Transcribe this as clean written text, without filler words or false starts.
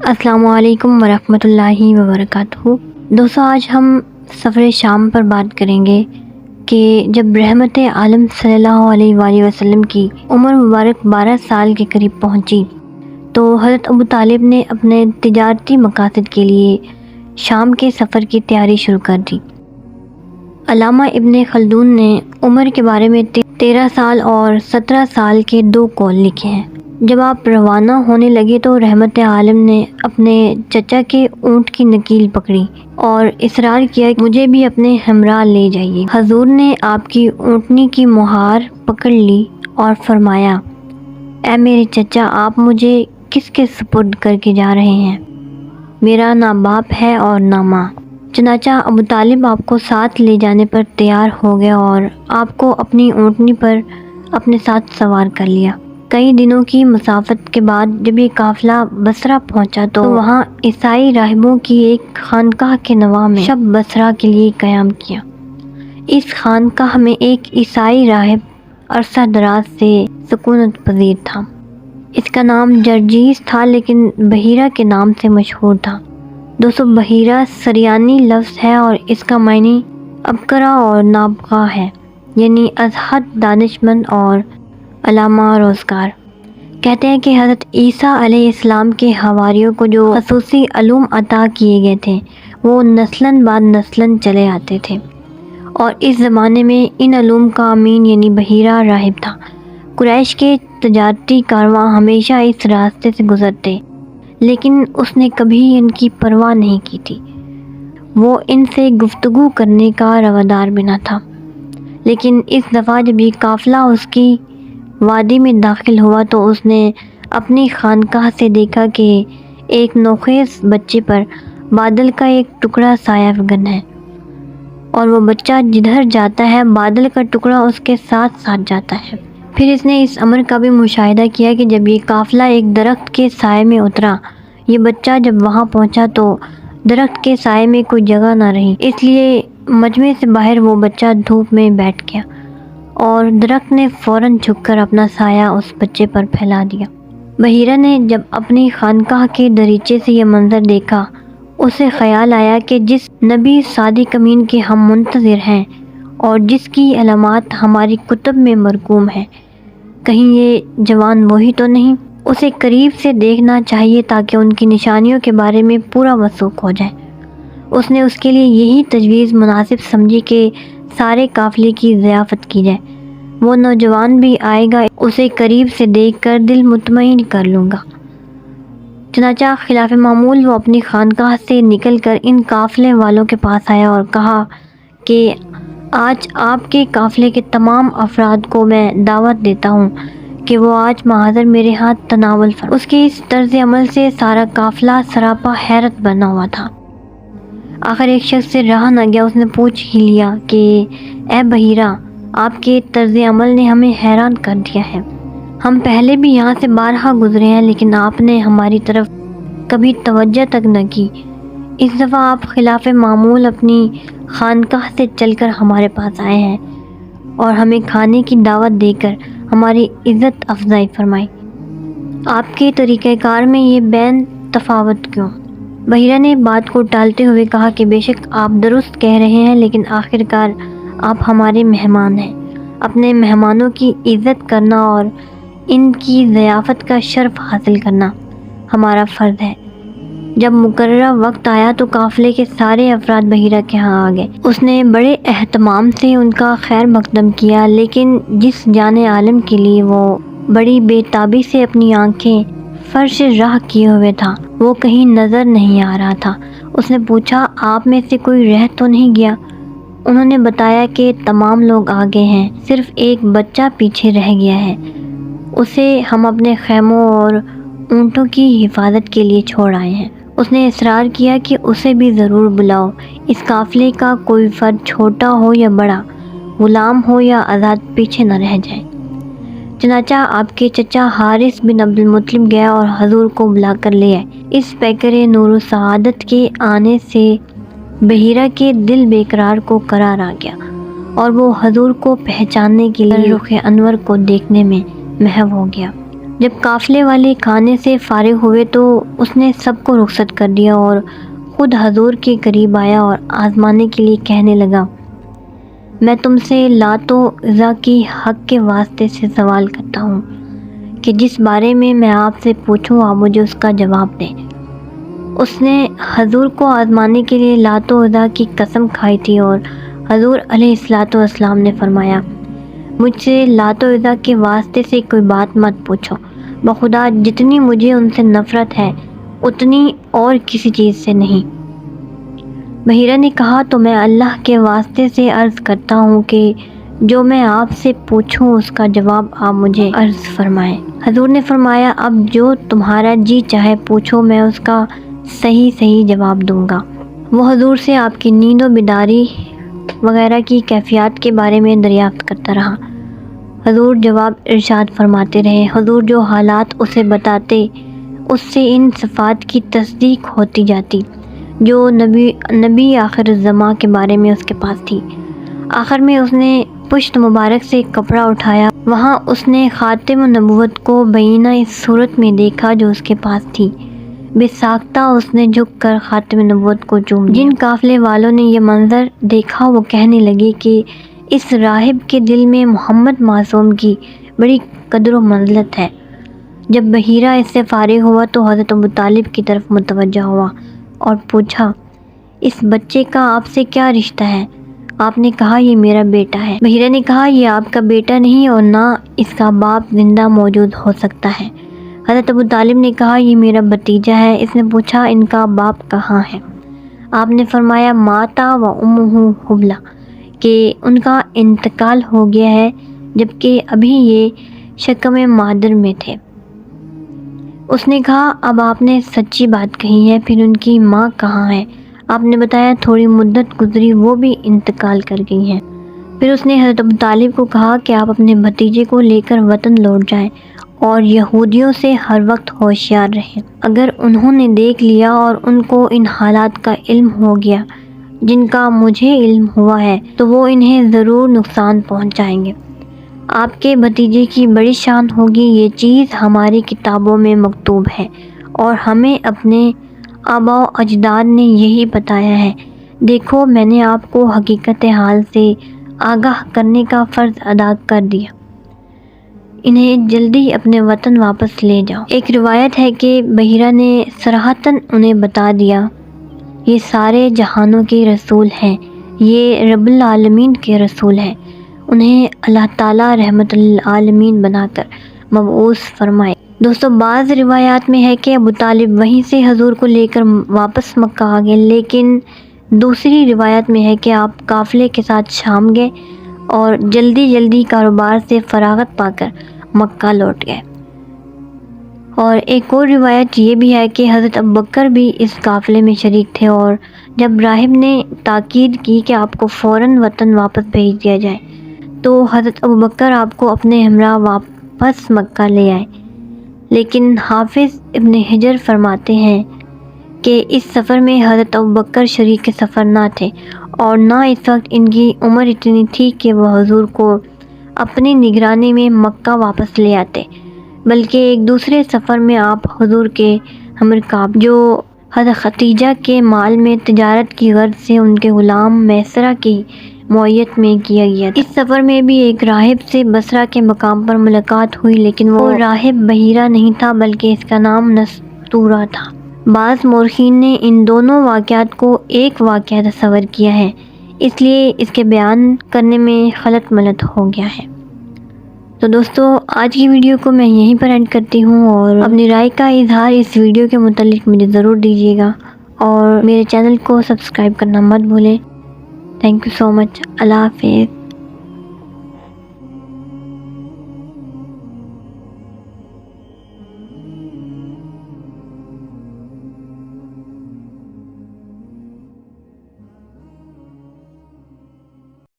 السلام علیکم ورحمۃ اللہ وبرکاتہ۔ دوستوں، آج ہم سفر شام پر بات کریں گے کہ جب رحمت عالم صلی اللہ علیہ وآلہ وسلم کی عمر مبارک 12 سال کے قریب پہنچی تو حضرت ابو طالب نے اپنے تجارتی مقاصد کے لیے شام کے سفر کی تیاری شروع کر دی۔ علامہ ابن خلدون نے عمر کے بارے میں 13 سال اور 17 سال کے 2 قول لکھے ہیں۔ جب آپ روانہ ہونے لگے تو رحمت عالم نے اپنے چچا کے اونٹ کی نکیل پکڑی اور اصرار کیا کہ مجھے بھی اپنے ہمراہ لے جائیے۔ حضور نے آپ کی اونٹنی کی مہار پکڑ لی اور فرمایا، اے میرے چچا، آپ مجھے کس کے سپرد کر کے جا رہے ہیں؟ میرا نہ باپ ہے اور نہ ماں۔ چنانچہ ابو طالب آپ کو ساتھ لے جانے پر تیار ہو گیا اور آپ کو اپنی اونٹنی پر اپنے ساتھ سوار کر لیا۔ کئی دنوں کی مسافت کے بعد جب یہ قافلہ بصرہ پہنچا تو وہاں عیسائی راہبوں کی ایک خانقاہ کے نواح میں شب بصرہ کے لیے قیام کیا۔ اس خانقاہ میں ایک عیسائی راہب عرصہ دراز سے سکونت پذیر تھا۔ اس کا نام جرجیس تھا لیکن بحیرہ کے نام سے مشہور تھا۔ دوستو، بحیرہ سریانی لفظ ہے اور اس کا معنی ابکرا اور نابغہ ہے، یعنی ازہد، دانشمند اور علامہ روزگار۔ کہتے ہیں کہ حضرت عیسیٰ علیہ السلام کے حواریوں کو جو خصوصی علوم عطا کیے گئے تھے وہ نسلاً بعد نسلاً چلے آتے تھے، اور اس زمانے میں ان علوم کا امین یعنی بحیرہ راہب تھا۔ قریش کے تجارتی کارواں ہمیشہ اس راستے سے گزرتے لیکن اس نے کبھی ان کی پرواہ نہیں کی تھی۔ وہ ان سے گفتگو کرنے کا روادار بھی نہ تھا، لیکن اس دفعہ جب یہ قافلہ اس کی وادی میں داخل ہوا تو اس نے اپنی خانقاہ سے دیکھا کہ ایک نوخیز بچے پر بادل کا ایک ٹکڑا سایہ افگن ہے، اور وہ بچہ جدھر جاتا ہے بادل کا ٹکڑا اس کے ساتھ ساتھ جاتا ہے۔ پھر اس نے اس امر کا بھی مشاہدہ کیا کہ جب یہ قافلہ ایک درخت کے سائے میں اترا، یہ بچہ جب وہاں پہنچا تو درخت کے سائے میں کوئی جگہ نہ رہی، اس لیے مجمع سے باہر وہ بچہ دھوپ میں بیٹھ گیا اور درخت نے فوراً جھک کر اپنا سایہ اس بچے پر پھیلا دیا۔ بحیرہ نے جب اپنی خانقاہ کے دریچے سے یہ منظر دیکھا، اسے خیال آیا کہ جس نبی صادق امین کے ہم منتظر ہیں اور جس کی علامات ہماری کتب میں مرقوم ہیں، کہیں یہ جوان وہی تو نہیں؟ اسے قریب سے دیکھنا چاہیے تاکہ ان کی نشانیوں کے بارے میں پورا وثوق ہو جائے۔ اس نے اس کے لیے یہی تجویز مناسب سمجھی کہ سارے قافلے کی ضیافت کی جائے۔ وہ نوجوان بھی آئے گا، اسے قریب سے دیکھ کر دل مطمئن کر لوں گا۔ چنانچہ خلاف معمول وہ اپنی خانقاہ سے نکل کر ان قافلے والوں کے پاس آیا اور کہا کہ آج آپ کے قافلے کے تمام افراد کو میں دعوت دیتا ہوں کہ وہ آج محاذر میرے ہاتھ تناول فرمائیں۔ اس کے اس طرز عمل سے سارا قافلہ سراپا حیرت بنا ہوا تھا۔ آخر ایک شخص سے رہا نہ گیا، اس نے پوچھ ہی لیا کہ اے بحیرہ، آپ کے طرز عمل نے ہمیں حیران کر دیا ہے۔ ہم پہلے بھی یہاں سے بارہا گزرے ہیں لیکن آپ نے ہماری طرف کبھی توجہ تک نہ کی۔ اس دفعہ آپ خلاف معمول اپنی خانقاہ سے چل کر ہمارے پاس آئے ہیں اور ہمیں کھانے کی دعوت دے کر ہماری عزت افزائی فرمائی۔ آپ کے طریقہ کار میں یہ بین تفاوت کیوں؟ بحیرہ نے بات کو ٹالتے ہوئے کہا کہ بے شک آپ درست کہہ رہے ہیں، لیکن آخر کار آپ ہمارے مہمان ہیں۔ اپنے مہمانوں کی عزت کرنا اور ان کی ضیافت کا شرف حاصل کرنا ہمارا فرض ہے۔ جب مقررہ وقت آیا تو قافلے کے سارے افراد بحیرہ کے ہاں آ گئے۔ اس نے بڑے اہتمام سے ان کا خیر مقدم کیا، لیکن جس جان عالم کے لیے وہ بڑی بے تابی سے اپنی آنکھیں فرش راہ کیے ہوئے تھا وہ کہیں نظر نہیں آ رہا تھا۔ اس نے پوچھا، آپ میں سے کوئی رہ تو نہیں گیا؟ انہوں نے بتایا کہ تمام لوگ آگے ہیں، صرف ایک بچہ پیچھے رہ گیا ہے، اسے ہم اپنے خیموں اور اونٹوں کی حفاظت کے لیے چھوڑ آئے ہیں۔ اس نے اصرار کیا کہ اسے بھی ضرور بلاؤ، اس قافلے کا کوئی فرد چھوٹا ہو یا بڑا، غلام ہو یا آزاد، پیچھے نہ رہ جائے۔ چنانچہ آپ کے چچا حارث بن عبد المطلب گیا اور حضور کو بلا کر لے آئے۔ اس پیکر نور و سعادت کے آنے سے بحیرہ کے دل بے قرار کو قرار آ گیا اور وہ حضور کو پہچاننے کے لیے رخ انور کو دیکھنے میں محو ہو گیا۔ جب قافلے والے کھانے سے فارغ ہوئے تو اس نے سب کو رخصت کر دیا اور خود حضور کے قریب آیا اور آزمانے کے لیے کہنے لگا، میں تم سے لات و عزیٰ کی حق کے واسطے سے سوال کرتا ہوں کہ جس بارے میں آپ سے پوچھوں آپ مجھے اس کا جواب دیں۔ اس نے حضور کو آزمانے کے لیے لات و عزیٰ کی قسم کھائی تھی اور حضور علیہ السلام نے فرمایا، مجھ سے لات و عزیٰ کے واسطے سے کوئی بات مت پوچھو، بخدا جتنی مجھے ان سے نفرت ہے اتنی اور کسی چیز سے نہیں۔ بحیرہ نے کہا، تو میں اللہ کے واسطے سے عرض کرتا ہوں کہ جو میں آپ سے پوچھوں اس کا جواب آپ مجھے عرض فرمائیں۔ حضور نے فرمایا، اب جو تمہارا جی چاہے پوچھو، میں اس کا صحیح جواب دوں گا۔ وہ حضور سے آپ کی نیند و بیداری وغیرہ کی کیفیات کے بارے میں دریافت کرتا رہا۔ حضور جواب ارشاد فرماتے رہے۔ حضور جو حالات اسے بتاتے اس سے ان صفات کی تصدیق ہوتی جاتی جو نبی آخر الزماں کے بارے میں اس کے پاس تھی۔ آخر میں اس نے پشت مبارک سے کپڑا اٹھایا، وہاں اس نے خاتم النبوت کو بینہ اس صورت میں دیکھا جو اس کے پاس تھی۔ بے ساختہ اس نے جھک کر خاتم النبوت کو چوم لیا۔ جن قافلے والوں نے یہ منظر دیکھا وہ کہنے لگے کہ اس راہب کے دل میں محمد معصوم کی بڑی قدر و منزلت ہے۔ جب بحیرہ اس سے فارغ ہوا تو حضرت ابو طالب کی طرف متوجہ ہوا اور پوچھا، اس بچے کا آپ سے کیا رشتہ ہے؟ آپ نے کہا، یہ میرا بیٹا ہے۔ بحیرہ نے کہا، یہ آپ کا بیٹا نہیں اور نہ اس کا باپ زندہ موجود ہو سکتا ہے۔ حضرت ابو طالب نے کہا، یہ میرا بھتیجا ہے۔ اس نے پوچھا، ان کا باپ کہاں ہے؟ آپ نے فرمایا، ماتا و امہ حبلہ، کہ ان کا انتقال ہو گیا ہے جبکہ ابھی یہ شکم مادر میں تھے۔ اس نے کہا، اب آپ نے سچی بات کہی ہے، پھر ان کی ماں کہاں ہے؟ آپ نے بتایا، تھوڑی مدت گزری وہ بھی انتقال کر گئی ہیں۔ پھر اس نے حضرت ابو طالب کو کہا کہ آپ اپنے بھتیجے کو لے کر وطن لوٹ جائیں اور یہودیوں سے ہر وقت ہوشیار رہیں۔ اگر انہوں نے دیکھ لیا اور ان کو ان حالات کا علم ہو گیا جن کا مجھے علم ہوا ہے تو وہ انہیں ضرور نقصان پہنچائیں گے۔ آپ کے بھتیجے کی بڑی شان ہوگی، یہ چیز ہماری کتابوں میں مکتوب ہے اور ہمیں اپنے آباء و اجداد نے یہی بتایا ہے۔ دیکھو، میں نے آپ کو حقیقت حال سے آگاہ کرنے کا فرض ادا کر دیا، انہیں جلدی اپنے وطن واپس لے جاؤ۔ ایک روایت ہے کہ بحیرہ نے صراحتاً انہیں بتا دیا، یہ سارے جہانوں کے رسول ہیں، یہ رب العالمین کے رسول ہیں، انہیں اللہ تعالیٰ رحمت للعالمین بنا کر مبعوث فرمائے۔ دوستو، بعض روایات میں ہے کہ ابو طالب وہیں سے حضور کو لے کر واپس مکہ آ گئے، لیکن دوسری روایت میں ہے کہ آپ قافلے کے ساتھ شام گئے اور جلدی کاروبار سے فراغت پا کر مکہ لوٹ گئے۔ اور ایک اور روایت یہ بھی ہے کہ حضرت ابوبکر بھی اس قافلے میں شریک تھے اور جب راہب نے تاکید کی کہ آپ کو فوراً وطن واپس بھیج دیا جائے تو حضرت ابوبکر آپ کو اپنے ہمراہ واپس مکہ لے آئے۔ لیکن حافظ ابن حجر فرماتے ہیں کہ اس سفر میں حضرت ابوبکر شریک سفر نہ تھے اور نہ اس وقت ان کی عمر اتنی تھی کہ وہ حضور کو اپنی نگرانی میں مکہ واپس لے آتے، بلکہ ایک دوسرے سفر میں آپ حضور کے ہمرکاب جو حضرت خدیجہ کے مال میں تجارت کی غرض سے ان کے غلام میسرہ کی معیت میں کیا گیا تھا۔ اس سفر میں بھی ایک راہب سے بصرہ کے مقام پر ملاقات ہوئی، لیکن وہ راہب بحیرہ نہیں تھا بلکہ اس کا نام نستورہ تھا۔ بعض مورخین نے ان دونوں واقعات کو ایک واقعہ تصور کیا ہے، اس لیے اس کے بیان کرنے میں خلط ملط ہو گیا ہے۔ تو دوستو، آج کی ویڈیو کو میں یہیں پر اینڈ کرتی ہوں اور اپنی رائے کا اظہار اس ویڈیو کے متعلق مجھے ضرور دیجیے گا اور میرے چینل کو سبسکرائب کرنا مت بھولیں۔ تھینک یو سو مچ۔ اللہ حافظ۔